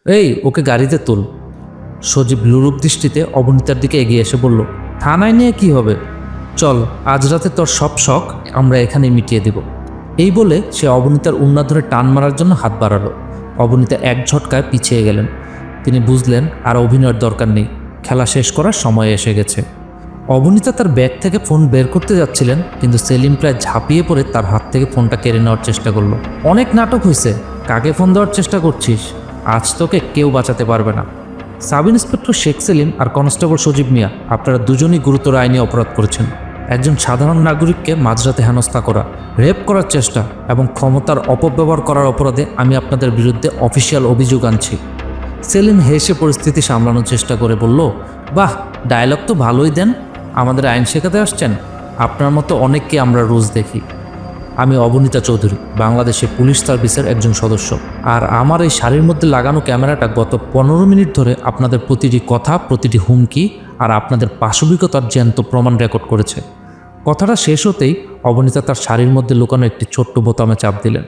এই ওকে গাড়িতে তোল। সজীব লুরূপ দৃষ্টিতে অবনীতার দিকে এগিয়ে এসে বলল, থানায় নিয়ে কি হবে, চল আজ রাতে তোর সব শখ আমরা এখানে মিটিয়ে দেব। এই বলে সে অবনীতার উন্না ধরে টান মারার জন্য হাত বাড়ালো। অবনীতা এক ঝটকায় পিছিয়ে গেলেন। তিনি বুঝলেন আর অভিনয়ের দরকার নেই, খেলা শেষ করার সময় এসে গেছে। অবনীতা তার ব্যাগ থেকে ফোন বের করতে যাচ্ছিলেন, কিন্তু সেলিম প্রায় ঝাঁপিয়ে পড়ে তার হাত থেকে ফোনটা কেড়ে নেওয়ার চেষ্টা করলো। অনেক নাটক হয়েছে, কাকে ফোন দেওয়ার চেষ্টা করছিস? আজ তোকে কেউ বাঁচাতে পারবে না। সাব ইন্সপেক্টর শেখ সেলিম আর কনস্টেবল সজীব মিয়া, আপনারা দুজনই গুরুতর আইনি অপরাধ করেছেন। একজন সাধারণ নাগরিককে মাঝরাতে হেনস্থা করা, রেপ করার চেষ্টা এবং ক্ষমতার অপব্যবহার করার অপরাধে আমি আপনাদের বিরুদ্ধে অফিসিয়াল অভিযোগ আনছি। সেলিম হেসে পরিস্থিতি সামলানোর চেষ্টা করে বলল, বাহ, ডায়লগ তো ভালোই দেন। আমাদের আইন শেখাতে আসছেন? আপনার মতো অনেককে আমরা রোজ দেখি। আমি অবনীতা চৌধুরী, বাংলাদেশে পুলিশ সার্ভিসের একজন সদস্য। আর আমার এই শাড়ির মধ্যে লাগানো ক্যামেরাটা গত 15 মিনিট ধরে আপনাদের প্রতিটি কথা, প্রতিটি হুমকি আর আপনাদের পাশবিকতার জ্যান্ত প্রমাণ রেকর্ড করেছে। কথাটা শেষ হতেই অবনীতা তার শাড়ির মধ্যে লুকানো একটি ছোট্ট বোতামে চাপ দিলেন।